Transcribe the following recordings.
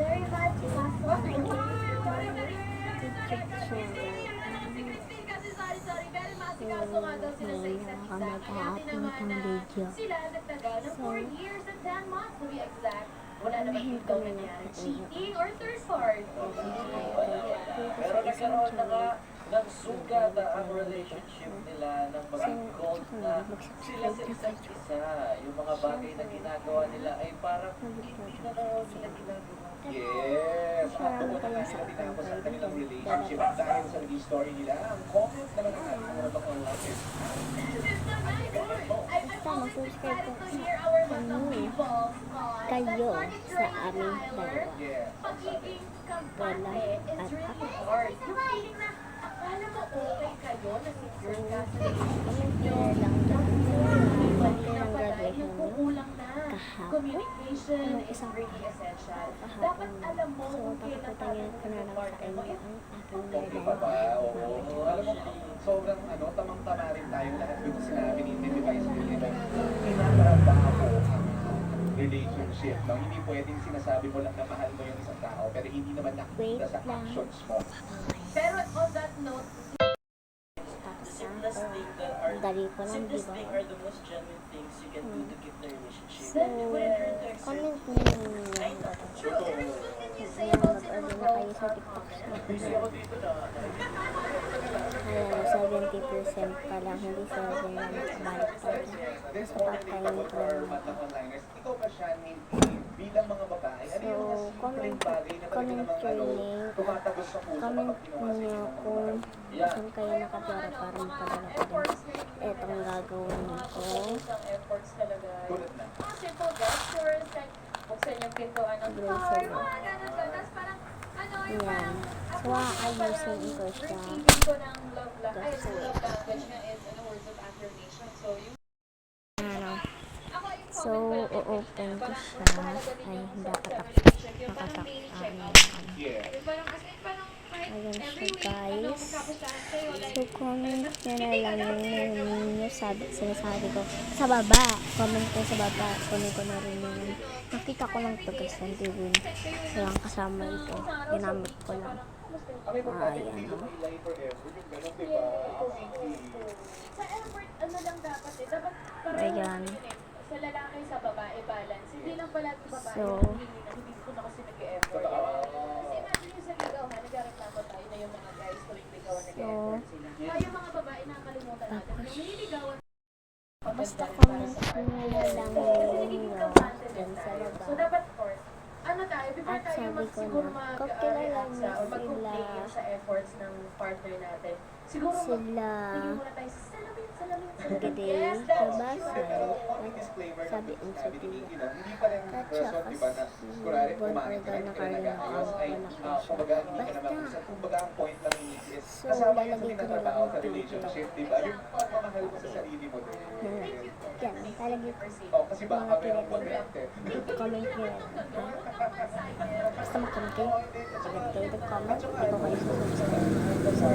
very much possible. Sila nagtagal ng 4 years and 10 months to be exact. Wala naman dito nangyari cheating or third party. Pero nagkaroon na nga ng sugat ang relationship nila ng maging cold na sila sa isa't isa. Yung mga bagay na ginagawa nila ay parang hindi na raw nila ginagawa. Yes, at tungkol na nila tinapos ang kanilang relationship dahil sa naging story nila. Ang comment naman ng ating mga online. Mag-subscribe po kayo sa aming dalawa. Pagiging Wala kampante at is really ako. hard. Yung feeling na akala mo okay kayo, nasisir ka sa Comment nyo lang dyan. mali na Ang pala, graduation yung nyo. kukulang na. Kahapon. Communication Ano, is isang really essential. Kahapon. Dapat alam mo So, kung kailan pakikita niya ko na lang sa inyo ang aking Okay pa ba? Oo. Alam mo, sobrang tamang-tama rin tayong lahat dun sa sinabi ni Vice Galindo. Kinatrabaho ang relationship. No? Hindi pwedeng sinasabi mo lang na mahal mo yung isang tao pero hindi naman nakikita sa actions mo. Pero on that note, Simplest thing that are Dali ko lang, di simplest ba? thing are the most genuine things you can do to keep the relationship. So, comment nyo lang. Totoo. Mag-order na kayo sa TikTok shop. Busy ako dito na. Ayan, 70% pa lang, hindi 7 na nakabalik pa lang. This Sa morning, part-time ikaw ko for lang. Matang Onliners, ikaw ba siya bilang mga babae? Ano yung mga So, simpleng bagay na talaga comment namang your name. tumatagos sa puso Comment kapag ginawa sa nyo inyo ng kung babae? saan kayo nakatira para mapadala ko din. Etong gagawin ko. ang efforts talaga. Tulad na. Mga simple gestures, like buksan yung pintuan ng car, Grocery. mga ganun ka. Tapos parang, ano, yung Yan. parang, So, ayusin ko siya. receiving ko ng love language niya is, words of affirmation. So, yung, Ano. ako yung So, comment ko lang o-open ko parang, siya. mahalaga din Ay, yung dapat self-check. Yung parang nakasak. daily check-up. Yeah. Yung parang, as in, parang, kahit Ayan siya, every week, guys. magkapustahan kayo, like, So, comment nyo na lang yung sinasabi ko. Sa baba. Comment ko sa baba. Kunin ko na rin yun. Nakita ko lang ito guys. Hindi rin. Walang kasama ito. Ginamit ko lang. Ang importante, Ayan, hindi oh. mo ilay forever. Yung ganun, di ba? sa effort, ano lang dapat eh. Dapat pareho Ayan. yun eh. Sa lalaki, sa babae, balance. Hindi lang palagi babae So, yung humingi na hindi ko na kasi nag-e-effort. Kasi imagine yung sa ligawan, nagkareklamo tayo na yung mga guys tuwing ligawan nag-e-effort sila. Kaya yung mga babae nakakalimutan natin. Yung nililigawan, basta comment nyo na lang ninyo dyan sa so baba. dapat course, ano tayo, before At tayo sabi ko siguro na, mag kakilala react niyo sa or mag-complain sila. sa efforts ng partner natin. Siguro Sila tingin muna tayo sa salamin, salamin, salamin. gede Yes, sa that's basal. Konting disclaimer Sabi lang ang dun sa sabi ni Sophia. Kiki, no? Hindi pa rin At person, saka di ba, na si kunwari Bon kumain ka Organ rin na ka kayo nag-aayos ay kumbaga hindi ka naman kung kumbaga ang point lang is So, kasama yun sa lalagay ko na pinatrabaho lang sa dito. relationship, di ba? Yung pagmamahal mo sa sarili mo din. Yan, talagay ko. Oh, kasi baka Mga meron pinag- connected. Comment nyo lang. Ha? Basta mag-comment kayo. Agad kayo nag-comment. Hindi ko kayo susubscribe. So,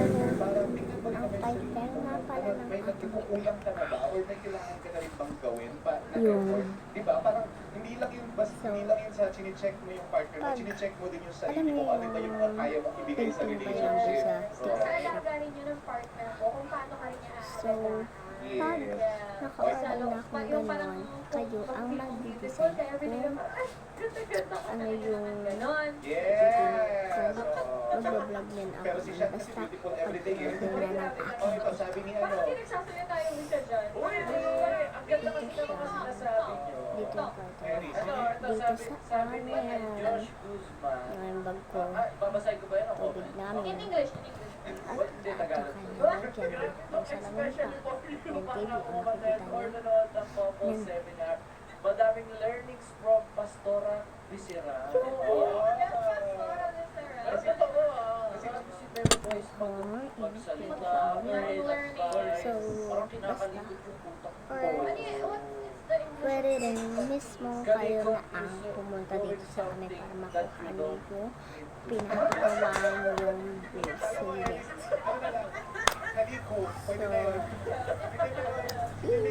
ang title nga pala ng May aking nagkukulang ka na ba? Or may kailangan ka na rin bang gawin pa na Yung- effort? Di ba? Parang hindi lang yun, So, hindi lang yun sa chine-check mo yung partner mo, pag- chine-check mo din yung alam sarili mo mo, ano ba yung mga kaya mong ibigay sa painting pa lang doon relationship. sa Oh. Sa alagarin nyo ng partner mo, kung paano ka rin niya So, pag naka-order na akong gano'n, kayo ang mag-design kung ano yung Yes! mag-vlog din ako. Pero si Sean kasi Basta beautiful everyday eh. pag-order na ng Oh, ito, sabi ni ano, Parang pinagsasayo tayo isa dyan. uy, ang ganda kasi ng mga sinasabi nyo. dito yung kwarto. Ayan, Dito sa amin. Josh Guzman. Yung bag ko. Babasahin ko ba yan? Tubig In namin. English, in English. At ito kanina dyan. Yung salamin pa. Yung TV, ang nakikita niyo. Yan. Seminar. Madaming learnings from Pastora Visera. Pero totoo kasi si Mary Boyce magsalita. So, Parang basta. kinakalikot yung utak ko. Or, pwede rin mismo kayo na ang pumunta dito sa amin para makuha niyo yung pinakagawa yung bracelet. Haliko, pwede na yun.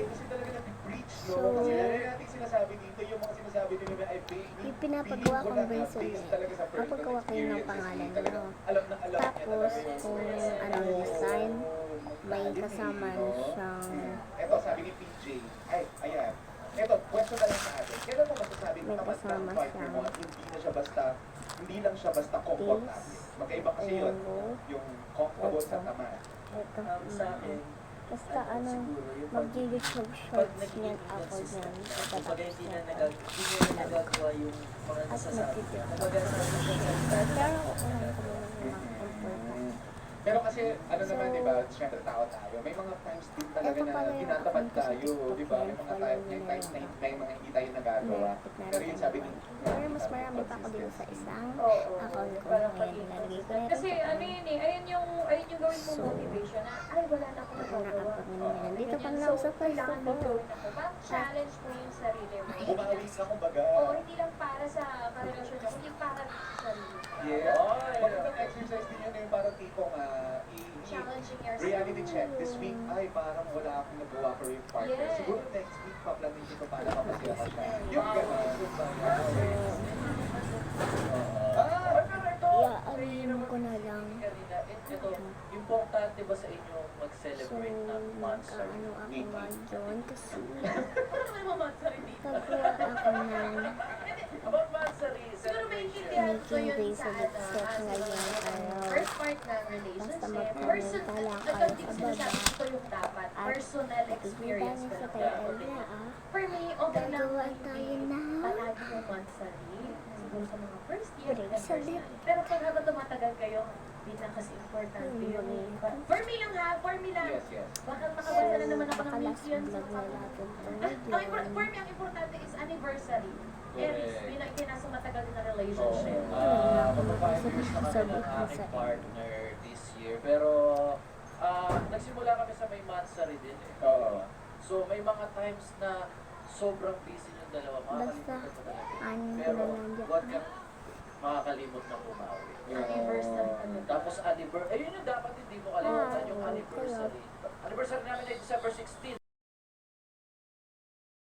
Kasi talaga nag-breach beach, no? Kasi lagi natin sinasabi dito, yung mga sinasabi nila na ay fake. Yung pinapagawa kong bracelet, papagawa ko yun ng pangalan nyo. Tapos, kung ano yung design, may kasama na siyang Ito, sabi ni PJ. Ay, ayan. Ito, question na lang sa atin. Kailan mo masasabi May na tamad kasama ng partner siyang mo at hindi lang siya basta komportable. Magkaiba kasi yun. Yung comfortable sa tamad. ito. Sa akin, Basta ano, siguro yung mag-YouTube pag shorts yan ako dyan. kumbaga Pagkatapos hindi na na nagagawa yung mga At nasasabi. magtitip. Kumbaga sa Pero unahin ko muna yung mga important. Pero kasi, ano naman, di ba, syempre tao tayo. May mga times din talaga Ito na pala yung tinatamad account ko sa tayo, TikTok di ba? yan. May mga Follow may nyo times na na may mga hindi tayo nagagawa. Malapit na Pero rin yun sabi ni Pero mas marami pa ako dito sa isang Oo. account ko. Parang Ayan, pagiging nilalagay ko na rin Kasi sa ano yun eh, ayun yung gawin mong motivation na, ay wala na akong nagagawa. na-upload na nila. Dito pa Ganyan. lang ako sa kailangan Facebook mong ko. gawin ako. Parang challenge mo yung sarili mo. Bumawis na kumbaga. Oo, hindi lang para sa karelasyon mo, kundi para sa sarili mo. Yes. Magandang exercise din yun yung parang tipong Challenging yourself. reality check. This week, ay parang wala akong nagawa for yung partner. Yes. Siguro next week, paplanin ko para mapasaya ka siya. Yung gano'n. Iaan ko na lang. Kanina, ito, importante ba sa inyo So, mag-celebrate ng months? ano ako mag-join kasi Parang may mamansari dito. nagawa ako ng About monthsary Siguro celebration. maintindihan ko yun making sa bracelet set ngayon araw. first part ng Basta relationship. magkomenta lang kayo Hanggang di sa ko sinasabi baba. ko yung dapat. At Personal Kita experience niyo ko sa lang. title niya For me, okay lang. Gagawa tayo na. Palagi yung monthsary. Siguro sa mga first year. Bracelet. Pero pag habang tumatagal kayo, hindi na kasi importante yung for me lang ha, for me lang. Yes, yes. Baka makabasa na naman ako ng Baka last millions. vlog na natin ito For me, ang importante is anniversary. Yes, Correct. yun ang ikinasa matagal din na relationship. Magpa-5 years na kami ng aking partner this year. Pero, nagsimula kami sa may monthsary din eh. Oo. So, may mga times na sobrang busy yung dalawa. Basta, Makakalimutan mo talaga. anin ko Pero, na lang dyan. huwag kang makakalimot na pumawi. Anniversary. Tapos anniversary, ayun yung dapat hindi mo kalimutan, yung anniversary. Anniversary namin ay December 16.